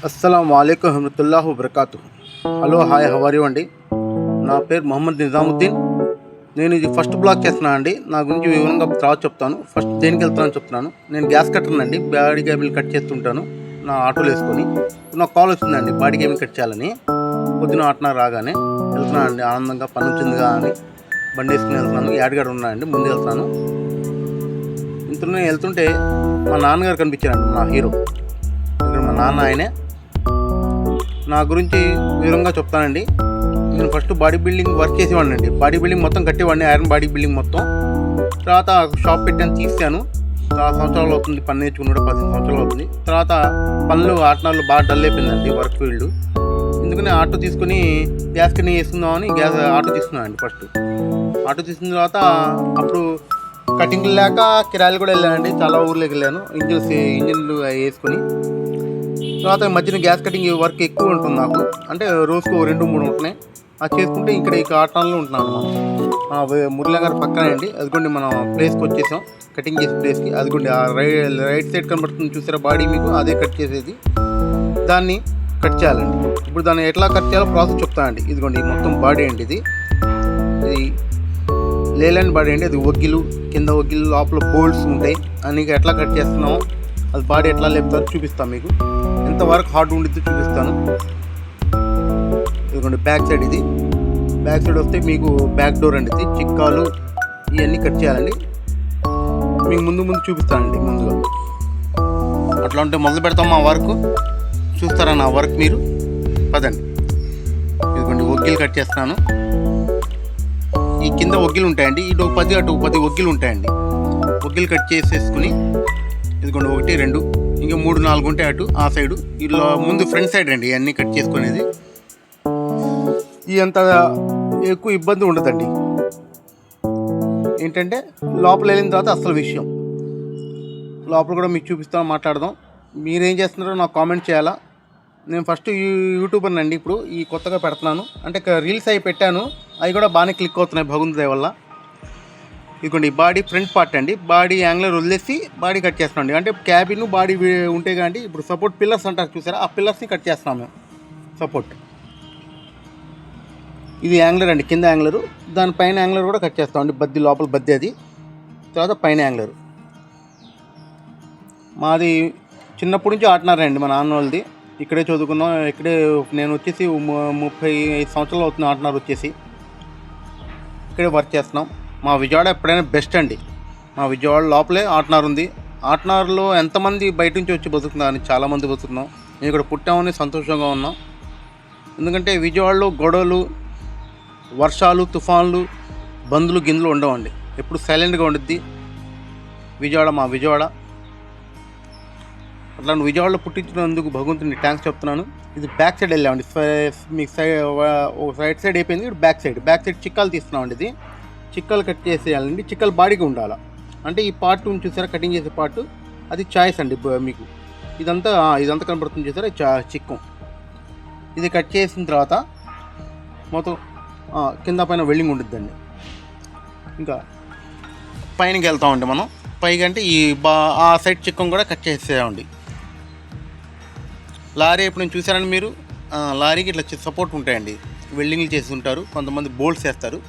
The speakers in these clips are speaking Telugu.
అస్సలం వాలేకుం వరహమతుల్లాహి వబరకాతుహు. హలో హాయ్ హవారి అండి. నా పేరు మొహమ్మద్ నిజాముద్దీన్. నేను ఇది ఫస్ట్ బ్లాగ్ చేస్తున్నాను అండి. నా గురించి వివరంగా తర్వాత చెప్తాను. ఫస్ట్ దేనికి వెళ్తానని చెప్తున్నాను. నేను గ్యాస్ కట్టనండి, బాడీ కేబుల్ కట్ చేస్తుంటాను నా ఆటోలో వేసుకొని. నాకు కాల్ వచ్చిందండి బాడీ కేబుల్ కట్ చేయాలని. పొద్దున ఆటన రాగానే వెళ్తున్నాను అండి, ఆనందంగా పని వచ్చిందిగా అని బండి వేసుకుని వెళ్తున్నాను. యాడ్గాడు ఉన్నానండి, ముందు వెళ్తున్నాను. ఇంతలోనే వెళ్తుంటే మా నాన్నగారు కనిపించారండి, నా హీరో. ఇక్కడ మా నాన్న ఆయనే. నా గురించి వివరంగా చెప్తానండి. నేను ఫస్ట్ బాడీ బిల్డింగ్ వర్క్ చేసేవాడిని అండి. బాడీ బిల్డింగ్ మొత్తం కట్టేవాడిని, ఐరన్ బాడీ బిల్డింగ్ మొత్తం. తర్వాత షాప్ పెట్టాను, తీసాను. 10 సంవత్సరాలు అవుతుంది పని నేర్చుకుని, కూడా 15 సంవత్సరాలు అవుతుంది. తర్వాత పనులు ఆటనాలు బాగా డల్ అయిపోయిందండి వర్క్ ఫీల్డ్. ఎందుకని ఆటో తీసుకుని గ్యాస్ కన్నీ వేసుకుందామని ఆటో తీసుకున్నాను అండి. ఫస్ట్ ఆటో తీసుకున్న తర్వాత అప్పుడు కటింగ్ లేక కిరాయిలు కూడా వెళ్ళానండి, చాలా ఊర్లోకి వెళ్ళాను. ఇంజిన్లు వేసుకొని. తర్వాత మధ్యన గ్యాస్ కటింగ్ వర్క్ ఎక్కువ ఉంటుంది నాకు, అంటే రోజుకు 2-3 ఉంటున్నాయి. అది చేసుకుంటే ఇక్కడ ఈ ఆటనాల్లో ఉంటున్నాను. మురళి గారి పక్కనే అండి. అదిగోండి మనం ప్లేస్కి వచ్చేసాం, కటింగ్ చేసే ప్లేస్కి. అదిగోండి ఆ రైట్ సైడ్ కనబడుతుంది చూసారా బాడీ మీకు, అదే కట్ చేసేది. దాన్ని కట్ చేయాలండి. ఇప్పుడు దాన్ని ఎట్లా కట్ చేయాలో ప్రాసెస్ చెప్తానండి. ఇదిగోండి మొత్తం బాడీ అండి, ఇది లేలాండ్ బాడీ అండి. అది ఒగ్గిలు, కింద ఒగ్గిలు, లోపల బోల్ట్స్ ఉంటాయి. అన్ని ఎట్లా కట్ చేస్తున్నామో, అది బాడీ ఎట్లా లేపుతారో చూపిస్తాను మీకు. ఎంతవరకు హార్డ్ ఉండిద్దో చూపిస్తాను. ఇదిగోండి బ్యాక్ సైడ్, ఇది బ్యాక్ సైడ్ వస్తే మీకు బ్యాక్ డోర్ అండి. ఇది చిక్కాలు ఇవన్నీ కట్ చేయాలండి. మీకు ముందు చూపిస్తానండి. ముందుగా అట్లా ఉంటే మొదలు పెడతాం మా వర్క్. చూస్తారా నా వర్క్ మీరు? పదండి. ఇదిగోండి ఒగ్గిలు కట్ చేస్తున్నాను. ఈ కింద ఒగ్గిలు ఉంటాయండి, ఇటు 10 అటు 10 ఒగ్గిలు ఉంటాయండి. ఒగ్గిలు కట్ చేసేసుకుని ఇదిగోండి 1 2 ఇంకా 3 4 ఉంటాయి అటు ఆ సైడు. ఇలా ముందు ఫ్రంట్ సైడ్ అండి ఇవన్నీ కట్ చేసుకునేది. ఈ అంత ఎక్కువ ఇబ్బంది ఉండదండి. ఏంటంటే లోపల వెళ్ళిన తర్వాత అసలు విషయం లోపల కూడా మీకు చూపిస్తాను, మాట్లాడదాం. మీరేం చేస్తున్నారో నాకు కామెంట్ చేయాలా. నేను ఫస్ట్ యూట్యూబర్ అండి, ఇప్పుడు ఈ కొత్తగా పెడుతున్నాను. అంటే రీల్స్ అవి పెట్టాను, అవి కూడా బాగానే క్లిక్ అవుతున్నాయి భగవంతుడి వల్ల. ఇదిగోండి బాడీ ఫ్రంట్ పార్ట్ అండి. బాడీ యాంగ్లర్ వదిలేసి బాడీ కట్ చేస్తున్నాం అండి. అంటే క్యాబిన్ బాడీ ఉంటే కానీ ఇప్పుడు సపోర్ట్ పిల్లర్స్ అంటారు చూసారా, ఆ పిల్లర్స్ని కట్ చేస్తున్నాం మేము. సపోర్ట్ ఇది యాంగ్లర్ అండి, కింద యాంగ్లరు. దానిపైన యాంగ్లర్ కూడా కట్ చేస్తామండి. బద్ది లోపల బద్ది అది. తర్వాత పైన యాంగ్లరు మాది చిన్నప్పటి నుంచి ఆటనారండి మా నాన్న వాళ్ళది. ఇక్కడే చదువుకున్నాం, ఇక్కడే. నేను వచ్చేసి 35 సంవత్సరాలు అవుతుంది ఆటనారు వచ్చేసి. ఇక్కడే వర్క్ చేస్తున్నాం. మా విజయవాడ ఎప్పుడైనా బెస్ట్ అండి. మా విజయవాడ లోపలే ఆటనారు ఉంది. ఆటనారులో ఎంతమంది బయట నుంచి వచ్చి బతుకుతున్నారని చాలామంది బతుకుతున్నాం. మేము ఇక్కడ పుట్టామని సంతోషంగా ఉన్నాం. ఎందుకంటే విజయవాడలో గొడవలు, వర్షాలు, తుఫాన్లు, బందులు గిందులు ఉండవండి. ఎప్పుడు సైలెంట్గా ఉండిద్ది విజయవాడ, మా విజయవాడ. అట్లా విజయవాడలో పుట్టించినందుకు భగవంతుని థ్యాంక్స్ చెప్తున్నాను. ఇది బ్యాక్ సైడ్ వెళ్ళామండి. మీకు రైట్ సైడ్ అయిపోయింది, ఇప్పుడు బ్యాక్ సైడ్ చిక్కాలు తీస్తున్నామండి. ఇది చిక్కలు కట్ చేసేయాలండి. చిక్కలు బాడీగా ఉండాలి. అంటే ఈ పార్ట్ చూసారా, కటింగ్ చేసే పార్ట్, అది చాయిస్ అండి మీకు. ఇదంతా కనబడుతుంది చూసారా, చిక్కం. ఇది కట్ చేసిన తర్వాత మొత్తం కింద పైన వెల్డింగ్ ఉండిద్దండి. ఇంకా పైనకి వెళ్తామండి మనం. పైకి అంటే ఆ సైడ్ చిక్కం కూడా కట్ చేసేయామండి. లారీ ఇప్పుడు నేను చూసారండి మీరు, లారీకి ఇట్లా సపోర్ట్ ఉంటాయండి. వెల్డింగ్లు చేసి ఉంటారు, కొంతమంది బోల్ట్స్ వేస్తారు.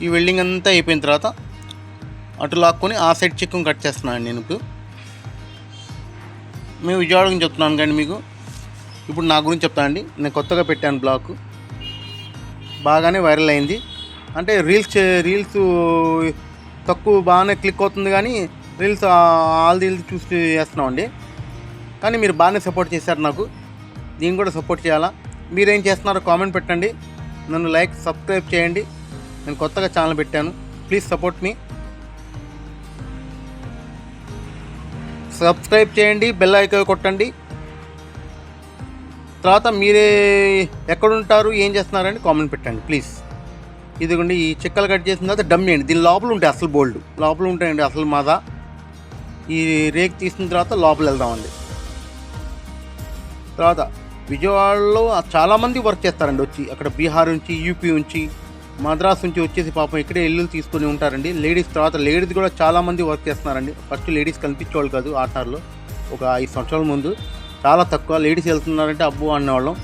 ఈ వెల్డింగ్ అంతా అయిపోయిన తర్వాత అటు లాక్కొని ఆ సైడ్ చిక్కం కట్ చేస్తున్నాను నేను. మేము విజయవాడ గురించి చెప్తున్నాను కానీ మీకు ఇప్పుడు నా గురించి చెప్తానండి. నేను కొత్తగా పెట్టాను బ్లాగ్, బాగానే వైరల్ అయింది. అంటే రీల్స్ తక్కువ బాగానే క్లిక్ అవుతుంది, కానీ రీల్స్ రీల్స్ చూసి చేస్తున్నామండి. కానీ మీరు బాగానే సపోర్ట్ చేశారు నాకు. దీన్ని కూడా సపోర్ట్ చేయాలా? మీరేం చేస్తున్నారో కామెంట్ పెట్టండి. నన్ను లైక్, సబ్స్క్రైబ్ చేయండి. నేను కొత్తగా ఛానల్ పెట్టాను, ప్లీజ్ సపోర్ట్ మీ. సబ్స్క్రైబ్ చేయండి, బెల్ ఐకాన్ కొట్టండి. తర్వాత మీరే ఎక్కడుంటారు, ఏం చేస్తున్నారని కామెంట్ పెట్టండి ప్లీజ్. ఇదిగోండి ఈ చిక్కలు కట్ చేసిన తర్వాత డమ్మీ అండి. దీని లోపల ఉంటాయి అసలు బోల్డ్, లోపల ఉంటాయండి అసలు మాదా. ఈ రేక్ తీసిన తర్వాత లోపల వెళ్దామండి. తర్వాత విజయవాడలో చాలామంది వర్క్ చేస్తారండి వచ్చి. అక్కడ బీహార్ నుంచి, యూపీ నుంచి, మద్రాస్ నుంచి వచ్చేసి పాపం ఇక్కడే ఇల్లు తీసుకొని ఉంటారండి. లేడీస్ లేడీస్ కూడా చాలామంది వర్క్ చేస్తున్నారండి. ఫస్ట్ లేడీస్ కనిపించేవాళ్ళు కాదు ఆటనార్లో. ఒక 5 సంవత్సరాల ముందు చాలా తక్కువ. లేడీస్ వెళ్తున్నారంటే అబ్బో అనేవాళ్ళం.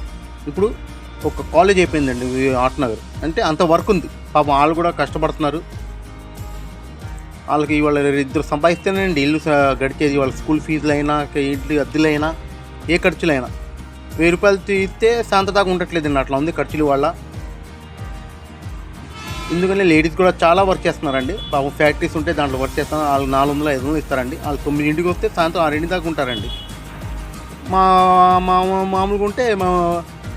ఇప్పుడు ఒక కాలేజ్ అయిపోయిందండి ఆర్ట్ నగర్. అంటే అంత వర్క్ ఉంది. పాపం వాళ్ళు కూడా కష్టపడుతున్నారు. వాళ్ళకి వాళ్ళ ఇద్దరు సంపాదిస్తేనండి ఇల్లు గడిచేది. వాళ్ళ స్కూల్ ఫీజులైనా, ఇంటి అద్దెలైనా, ఏ ఖర్చులైనా 1000 రూపాయలు తీస్తే శాంతదాకా ఉండట్లేదండి. అట్లా ఉంది ఖర్చులు వాళ్ళ. ఎందుకంటే లేడీస్ కూడా చాలా వర్క్ చేస్తున్నారండి. పాపం ఫ్యాక్టరీస్ ఉంటే దాంట్లో వర్క్ చేస్తున్నారు. వాళ్ళు 400-500 ఇస్తారండి. వాళ్ళు 9ంటికి వస్తే సాయంత్రం 6 దాకా ఉంటారండి. మామూలుగా ఉంటే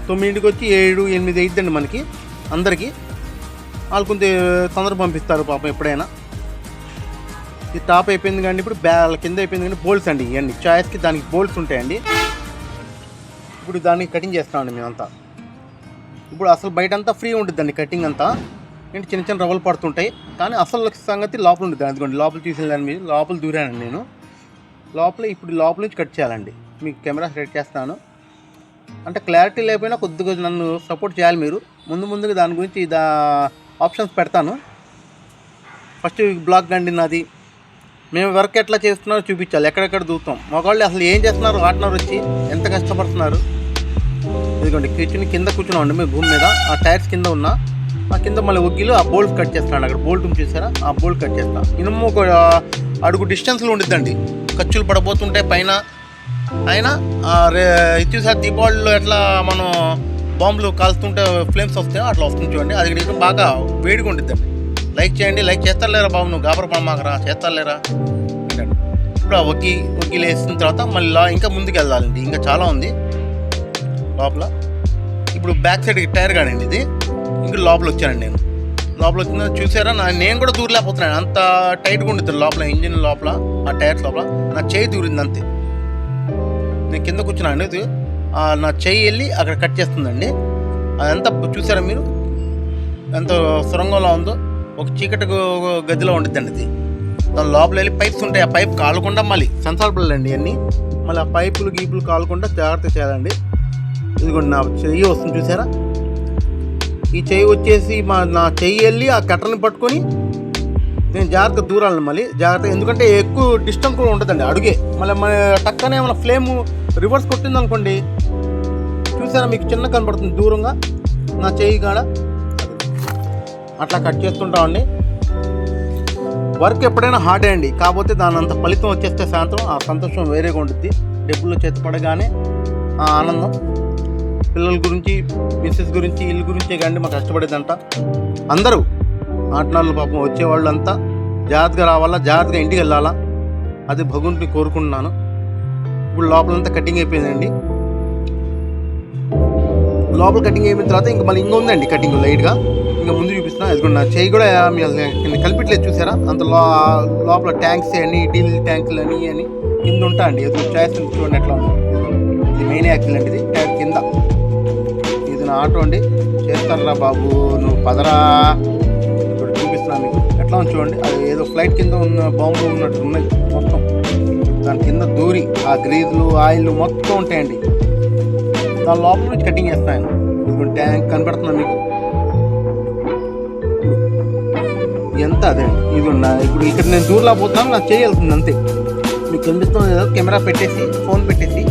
9ంటికి వచ్చి 7-8 అయిద్దండి మనకి అందరికీ. వాళ్ళు కొంచెం తొందర పంపిస్తారు పాపం ఎప్పుడైనా. ఇది టాప్ అయిపోయింది కానీ ఇప్పుడు కింద అయిపోయింది కానీ బోల్స్ అండి. ఇవన్నీ చాయిస్కి దానికి బోల్స్ ఉంటాయండి. ఇప్పుడు దాన్ని కటింగ్ చేస్తామండి మేమంతా. ఇప్పుడు అసలు బయట అంతా ఫ్రీ ఉంటుందండి కటింగ్ అంతా. ఏంటి చిన్న చిన్న రవ్వలు పడుతుంటాయి కానీ అసలు సంగతి లోపల ఉంటుంది. అందుకోండి లోపల తీసిన దాని మీద లోపల దూరానండి నేను. ఇప్పుడు లోపల నుంచి కట్ చేయాలండి. మీకు కెమెరా సెట్ చేస్తాను. అంటే క్లారిటీ లేకపోయినా కొద్దిగా నన్ను సపోర్ట్ చేయాలి మీరు. ముందుగా దాని గురించి ఆప్షన్స్ పెడతాను. ఫస్ట్ బ్లాగ్ అండి నాది. మేము వర్క్ ఎట్లా చేస్తున్నారో చూపించాలి. ఎక్కడెక్కడ దూతాం. మగవాళ్ళు అసలు ఏం చేస్తున్నారు, వాటినర్ వచ్చి ఎంత కష్టపడుతున్నారు. ఇదిగోండి కింద కూర్చున్నామండి మేము భూమి మీద. ఆ టైర్స్ కింద ఉన్నా ఆ కింద మళ్ళీ ఒగ్గిలో ఆ బోల్ట్ కట్ చేస్తున్నాడు. అక్కడ బోల్ట్ చూసారా, ఆ బోల్ట్ కట్ చేస్తా. ఇనుము ఒక అడుగు డిస్టెన్స్లో ఉండిద్దండి. ఖర్చులు పడబోతుంటాయి పైన. అయినా ఇది చూసారు దీపావళిలో ఎట్లా మనం బాంబులు కాల్స్తుంటే ఫ్లేమ్స్ వస్తాయో అట్లా వస్తుంది చూడండి. అది బాగా వేడిగా ఉండిద్దండి. లైక్ చేయండి. లైక్ చేస్తారు లేరా బాబు, నువ్వు గాబరపడమాకరా, చేస్తారు లేరా. ఇప్పుడు ఆ ఒగ్గిలు వేసిన తర్వాత మళ్ళీ ఇంకా ముందుకు వెళ్ళాలండి. ఇంకా చాలా ఉంది లోపల. ఇప్పుడు బ్యాక్ సైడ్ టైర్ కాడండి ఇది. ఇంకా లోపల వచ్చానండి నేను. లోపల వచ్చిన చూసారా, నేను కూడా దూరలేకపోతున్నాను. అంత టైట్గా ఉండిద్ది లోపల, ఇంజిన్ లోపల, ఆ టైర్స్ లోపల. నా చేయి దూరింది అంతే. నేను కింద కూర్చున్నాను. నా చేయి వెళ్ళి అక్కడ కట్ చేస్తుందండి. అదంతా చూసారా మీరు ఎంత సొరంగంలో ఉందో. ఒక చీకటి గదిలో ఉండిద్దండి ఇది. దాని లోపల వెళ్ళి పైప్స్ ఉంటాయి. ఆ పైప్ కాలకుండా మళ్ళీ సెన్సార్ బిల్లు అండి అన్నీ. మళ్ళీ ఆ పైపులు గీపులు కాలకుండా జాగ్రత్త చేయాలండి. ఇదిగోండి నా చెయ్యి వస్తుంది చూసారా. ఈ చెయ్యి వచ్చేసి నా చెయ్యి వెళ్ళి ఆ కట్టర్ని పట్టుకొని నేను జాగ్రత్తగా దూరాలి మళ్ళీ జాగ్రత్త. ఎందుకంటే ఎక్కువ డిస్టెన్స్ కూడా ఉంటుందండి అడుగే. మళ్ళీ మన టక్కనే మన ఫ్లేమ్ రివర్స్ కొట్టింది అనుకోండి. చూసారా మీకు చిన్న కనపడుతుంది దూరంగా నా చెయ్యి కాడ. అట్లా కట్ చేస్తుంటామండి. వర్క్ ఎప్పుడైనా హార్డే అండి. కాకపోతే దాని అంత ఫలితం వచ్చేస్తే సాయంత్రం ఆ సంతోషం వేరేగా ఉంటుంది. డబ్బులు చేతిపడగానే ఆ ఆనందం. పిల్లల గురించి, మిస్సెస్ గురించి, ఇల్లు గురించే కానీ మాకు కష్టపడేదంట. అందరూ ఆటనాళ్ళు పాపం వచ్చేవాళ్ళు అంతా జాగ్రత్తగా రావాలా, జాగ్రత్తగా ఇంటికి వెళ్ళాలా. అది భగవంతుని కోరుకుంటున్నాను. ఇప్పుడు లోపలంతా కటింగ్ అయిపోయిందండి. లోపల కటింగ్ అయిపోయిన తర్వాత ఇంకా మళ్ళీ ఇంకా ఉందండి కటింగ్ లైట్గా. ఇంకా ముందు చూపిస్తున్నా. అది నా చేయి కూడా కలిపిట్లేదు చూసారా. అంత లోపల ట్యాంక్స్ అని, డీల్ ట్యాంకులు అని కింద ఉంటాయండి. ఎదురు చాయిస్ చూడండి ఎట్లా ఉంది. ఇది మెయిన్ యాక్సిల్ అండి. ఇది ట్యాంక్ కింద. ఇది నా ఆటో అండి. చేస్తారా బాబు నువ్వు పదరా. ఇప్పుడు చూపిస్తున్నా మీకు ఎట్లా ఉంది చూడండి. అది ఏదో ఫ్లైట్ కింద ఉన్న బాంబులు ఉన్నట్టు ఉన్నాయి మొత్తం. దాని కింద దూరి ఆ గ్రీజులు, ఆయిల్ మొత్తం ఉంటాయండి. దాని లోపల నుంచి కటింగ్ చేస్తాను. ఇప్పుడు ట్యాంక్ కనపడుతున్నా మీకు ఎంత. అదే ఇది ఉన్నా. ఇప్పుడు ఇక్కడ నేను దూరంలో పోతున్నాను. నాకు చేయగలుగుతుంది అంతే. మీకు కనిపిస్తుంది ఏదో కెమెరా పెట్టేసి, ఫోన్ పెట్టేసి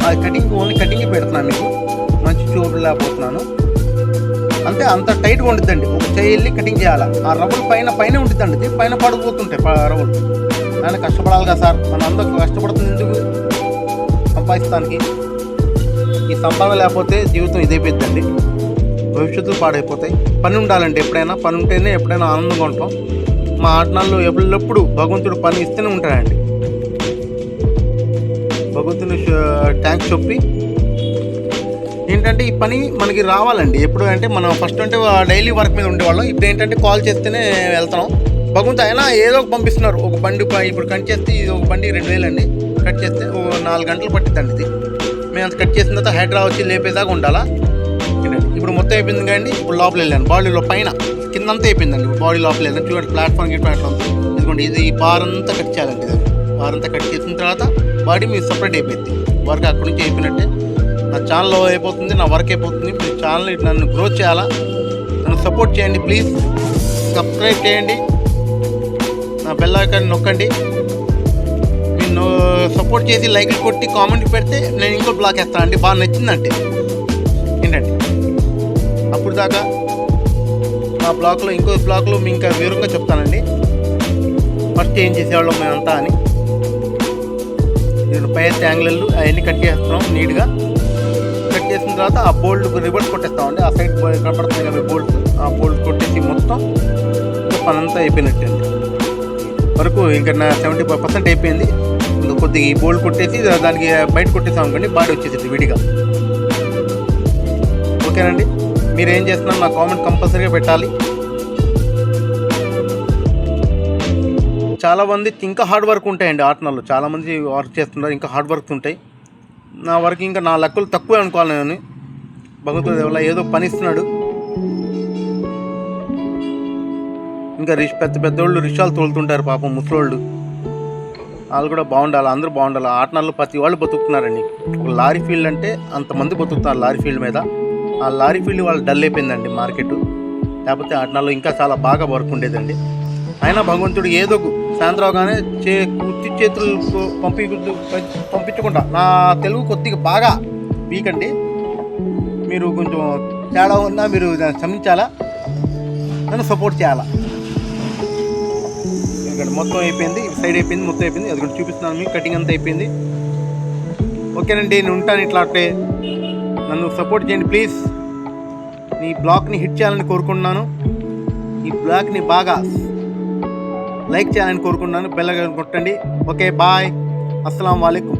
అది కటింగ్ ఓన్లీ కటింగ్ పెడుతున్నాను. మీకు మంచి చూడలేకపోతున్నాను అంతే. అంత టైట్గా ఉంటుందండి. ఒక చేయి వెళ్ళి కటింగ్ చేయాలి. ఆ రవ్వలు పైన ఉంటుందండి. పైన పడిపోతుంటాయి రవ్వలు. ఆయన కష్టపడాలి కదా సార్. మన అందరూ కష్టపడుతుంది ఎందుకు? సంపాదిస్తానికి. ఈ సంపాదన లేకపోతే జీవితం ఇదైపోతుందండి. భవిష్యత్తులు పాడైపోతాయి. పని ఉండాలండి. ఎప్పుడైనా పని ఉంటేనే ఎప్పుడైనా ఆనందంగా ఉంటాం. మా ఆటనాల్లో ఎప్పుడెప్పుడు భగవంతుడు పని ఇస్తూనే ఉంటాడండి. భగవంతుని ట్యాంక్స్ చెప్పి ఏంటంటే ఈ పని మనకి రావాలండి. ఎప్పుడు అంటే మనం ఫస్ట్ అంటే డైలీ వర్క్ మీద ఉండేవాళ్ళం. ఇప్పుడు ఏంటంటే కాల్ చేస్తేనే వెళ్తున్నాం. భగవంతు అయినా ఏదో ఒక పంపిస్తున్నారు. ఒక బండి ఇప్పుడు కట్ చేస్తే ఇది ఒక బండి 2000 అండి. కట్ చేస్తే 4 గంటలు పట్టిద్దండి ఇది. మేము అంత కట్ చేసిన తర్వాత హైదరాబాద్ వచ్చి లేపేదాకా ఉండాలా. ఇప్పుడు మొత్తం అయిపోయింది కానీ ఇప్పుడు లోపల వెళ్ళాను. బాడీలో పైన కింద అంతా అయిపోయిందండి. బాడీ లోపల వెళ్ళాను చూడండి. ప్లాట్ఫామ్ అట్లా ఉంది. ఇదిగోండి ఇది ఈ బార్ అంతా కట్ చేయాలండి. ఇది బార్ అంతా కట్ చేసిన తర్వాత బాడీ మీరు సపరేట్ అయిపోయింది. వర్క్ అక్కడి నుంచి అయిపోయినట్టే. నా ఛానల్ అయిపోతుంది, నా వర్క్ అయిపోతుంది. మీ ఛానల్ నన్ను గ్రోత్ చేయాలా, నన్ను సపోర్ట్ చేయండి ప్లీజ్. సబ్స్క్రైబ్ చేయండి, నా బెల్ ఐకాన్ నొక్కండి. మీరు సపోర్ట్ చేసి లైక్లు కొట్టి కామెంట్ పెడితే నేను ఇంకో బ్లాగ్ వేస్తానండి, బాగా నచ్చిందంటే ఏంటండి. అప్పుడు దాకా మా బ్లాగ్లో ఇంకో బ్లాగ్లో మీ ఇంకా వివరంగా చెప్తానండి ఫస్ట్ ఏం చేసేవాళ్ళం మేమంతా అని. నేను పై యాంగిళ్ళు అవన్నీ కట్ చేస్తున్నాం నీట్గా. కట్ చేసిన తర్వాత ఆ బోల్డ్ రివర్స్ కొట్టేస్తామండి. ఆ సైడ్ కనపడుతుంది కదా బోల్డ్, ఆ బోల్డ్ కొట్టేసి మొత్తం పని అంతా అయిపోయినట్టండి. వరకు ఇంకా నా 75% అయిపోయింది. ఇంకా కొద్దిగా ఈ బోల్డ్ కొట్టేసి దానికి బయట కొట్టేసాం అనుకోండి, బాడీ వచ్చేసింది విడిగా. ఓకేనండి, మీరు ఏం చేస్తున్నారు నా కామెంట్ కంపల్సరీగా పెట్టాలి. చాలామంది ఇంకా హార్డ్ వర్క్ ఉంటాయండి ఆటనాల్లో, చాలామంది వర్క్ చేస్తున్నారు, ఇంకా హార్డ్ వర్క్స్ ఉంటాయి. నా వర్క్ ఇంకా నా లెక్కలు తక్కువే అనుకోవాలి నేను. భగవంతుడి వల్ల ఏదో పని ఇస్తున్నాడు. ఇంకా పెద్దోళ్ళు రిక్షాలు తోలుతుంటారు పాపం, ముసలోళ్ళు. వాళ్ళు కూడా బాగుండాలి, అందరూ బాగుండాలి. ఆటనాల్లో ప్రతి వాళ్ళు బతుకుతున్నారండి. ఒక లారీ ఫీల్డ్ అంటే అంతమంది బతుకుతున్నారు లారీ ఫీల్డ్ మీద. ఆ లారీ ఫీల్డ్ వాళ్ళు డల్ అయిపోయిందండి మార్కెట్. లేకపోతే ఆటనాల్లో ఇంకా చాలా బాగా వర్క్ ఉండేదండి. అయినా భగవంతుడు ఏదో సాయంత్రంగానే కుర్తి చేతులు పంపించకుండా, నా తెలుగు కొద్దిగా బాగా వీక్ అండి, మీరు కొంచెం తేడా ఉన్నా మీరు క్షమించాలా, నన్ను సపోర్ట్ చేయాలా. ఇక్కడ మొత్తం అయిపోయింది, సైడ్ అయిపోయింది, మొత్తం అయిపోయింది. అది కూడా చూపిస్తున్నాను మీకు, కటింగ్ అంతా అయిపోయింది. ఓకేనండి, నేను ఉంటాను ఇట్లా అట్లే. నన్ను సపోర్ట్ చేయండి ప్లీజ్. ఈ బ్లాగ్ని హిట్ చేయాలని కోరుకుంటున్నాను. ఈ బ్లాగ్ని బాగా లైక్ చేయాలని కోరుకుంటున్నాను. బెల్ ఐకాన్ కొట్టండి. ఓకే, బాయ్, అస్సలాము అలైకుం.